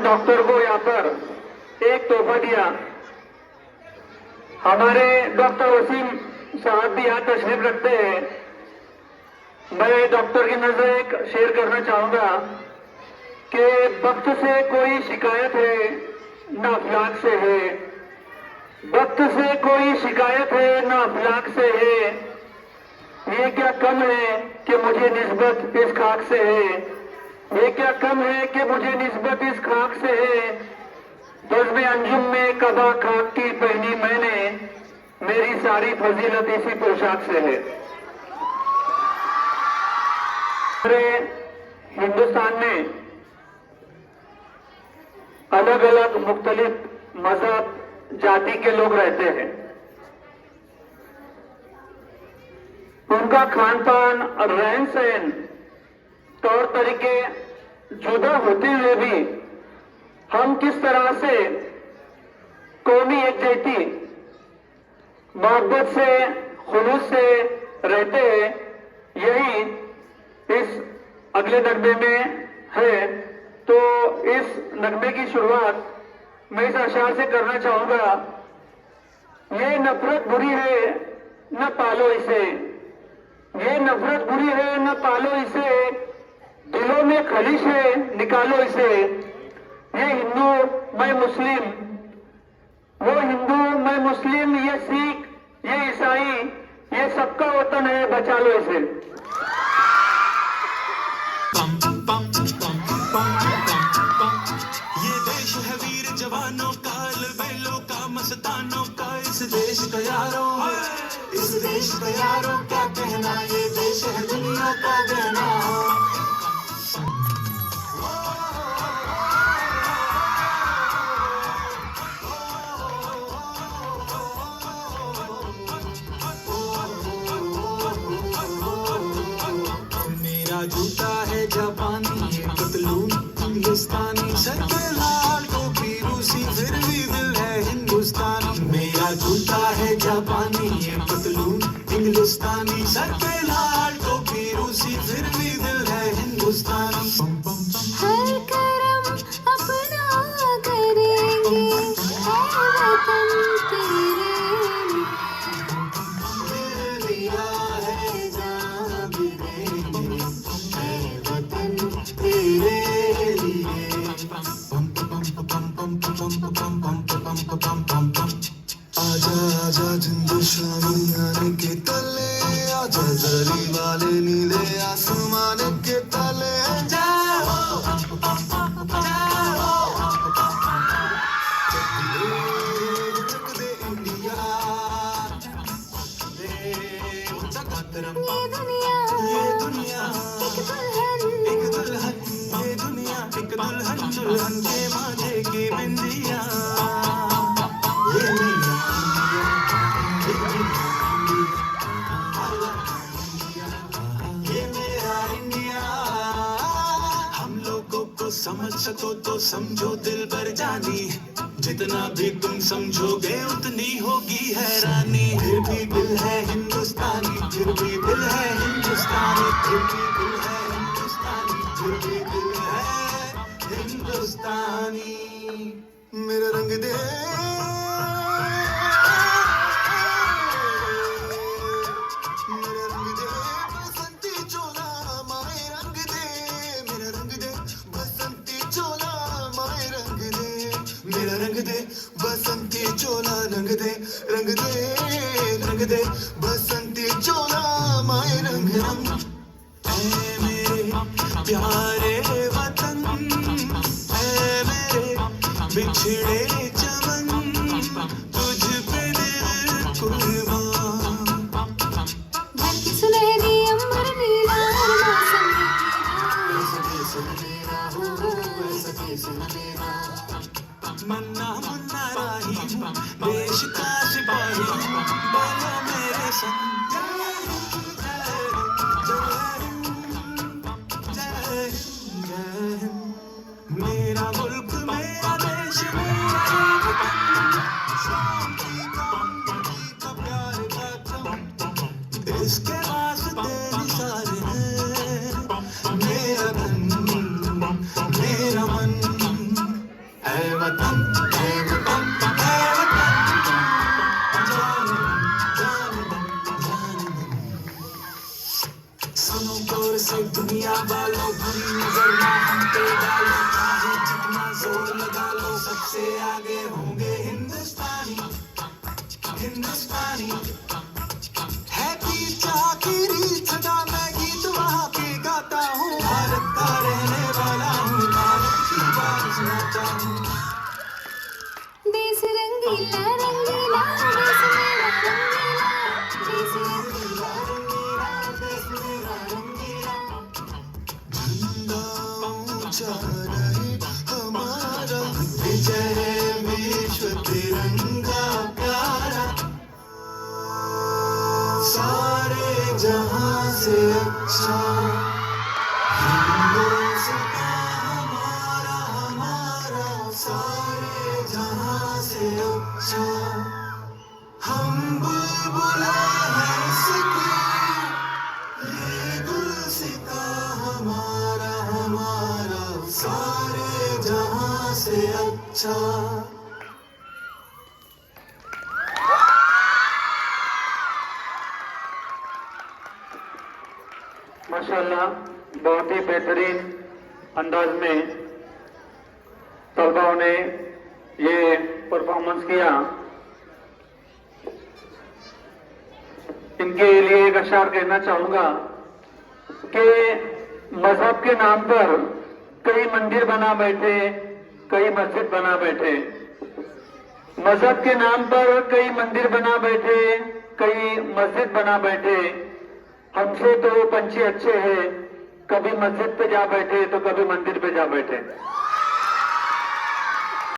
Doctor को यहाँ पर एक तोहफा दिया। हमारे डॉक्टर वसीम साहब भी यहाँ तशरीफ रखते हैं। मैं डॉक्टर की नजर एक शेयर करना चाहूंगा कि वक्त से कोई शिकायत है ना अखलाक से है, वक्त से कोई शिकायत है ना अखलाक से है। ये क्या कम है कि मुझे निस्बत इस खाक से है, ये क्या कम है कि मुझे निस्बत इस खाक से है। बज़्म अंजुम में कबा खाक की पहनी मैंने, मेरी सारी फजीलत इसी पोशाक से है। हमारे हिंदुस्तान में अलग अलग मुख्तलिफ मजहब जाति के लोग रहते हैं। उनका खान पान, रहन सहन, तौर तरीके जुदा होते हुए भी हम किस तरह से कौमी एकजुटती, मोहब्बत से, खुलूस से रहते हैं, यही इस अगले नगमे में है। तो इस नगमे की शुरुआत मैं इस अशार से करना चाहूंगा। ये नफरत बुरी है न पालो इसे, ये नफरत बुरी है न पालो इसे, दिलों में खलिश है निकालो इसे। ये हिंदू मैं मुस्लिम, वो हिंदू मैं मुस्लिम, ये सिख ये ईसाई, ये सबका वतन है, बचा लो इसे। ये देश है वीर जवानों का, बैलों का, मस्तानों का, इस देश का यारों, इस देश का यारों क्या कहना, ये देश है दुनिया का गहना। मेरा जूता है जापानी, पतलून हिंदुस्तानी, सर पे लाल टोपी रूसी, फिर भी दिल है हिंदुस्तानी। मेरा जूता है जापानी, पतलून हिंदुस्तानी, सर पे लाल टोपी रूसी, फिर भी दिल है हिंदुस्तानी। हर करम अपना करेंगे, है वतन तेरे दिया है जान भी देंगे, है वतन तेरे लिए। पम पम पम पम पम पम पम पम पम पम पम। आजा आजा जिंदशानी आने के तले, आजा जरी वाले नीले आसमान के तले। जाओ रख दे इंडिया, ये दुनिया एक दुल्हन, ये दुनिया एक दुल्हन, दुल्हन के माथे की बिंदिया। ये मेरा ये मेरा इंडिया। हम लोगों को समझ सको तो समझो दिल भर जानी, जितना भी तुम समझोगे उतनी होगी हैरानी। फिर भी दिल है हिंदुस्तानी, फिर भी दिल है हिंदुस्तानी, फिर भी दिल है हिंदुस्तानी, फिर भी दिल है हिंदुस्तानी। मेरा रंग दे, मेरा रंग दे बसंती चोला, माए रंग दे, मेरा रंग दे बसंती चोला, माए रंग दे, मेरा रंग दे बसंती चोला, रंग दे रंग दे रंग दे बसंती चोला, माए रंग रंग। ऐ मेरे प्यारे वतन, ऐ मेरे बिछड़े चमन, तुझ पे दिल कुर्बान। घर की सुनहरी अंबर नीला, मौसम मन्ना मुन्ना राही हूँ, देश का सिपाही हूँ, बोलो मेरे संग। मेरा मुल्क मेरा देश मेरा वतन, शांति का प्यार का चमन, इसके वास्ते निसार है मेरा धन मेरा मन। है वतन, है वतन, है वतन, जान जान जान। सुनो गौर से दुनिया वालों, बुरी नजर ना हम पे डालो, चाहे जितना जोर लगा लो, सबसे आगे होंगे हिंदुस्तानी, हिंदुस्तानी। है पीछा की रीत सदा, मैं गीत वहाँ के गाता हूँ, भारत का रहने वाला हूँ, भारत की बात सुनाता हूँ। देश रंगीला रंगीला, देश मेरा रंगीला, देश रंगीला रंगीला, देश मेरा रंगीला। झंडा ऊंचा रहे हमारा, विजय विश्व तिरंगा प्यारा, सारे जहां से अच्छा हिंदुस्तान हमारा, हमारा सारे जहां से अच्छा। हम बुलबुलें हैं इसकी, ये गुलसिता हमारा, हमारा सारे जहां से अच्छा। माशाल्लाह, बहुत ही बेहतरीन अंदाज में तलबाओं ने ये परफॉर्मेंस किया। इनके लिए एक अशार कहना चाहूंगा कि मजहब के नाम पर कई मंदिर बना बैठे, कई मस्जिद बना बैठे, मजहब के नाम पर कई मंदिर बना बैठे, कई मस्जिद बना बैठे। हमसे तो पंछी अच्छे हैं, कभी मस्जिद पे जा बैठे तो कभी मंदिर पे जा बैठे।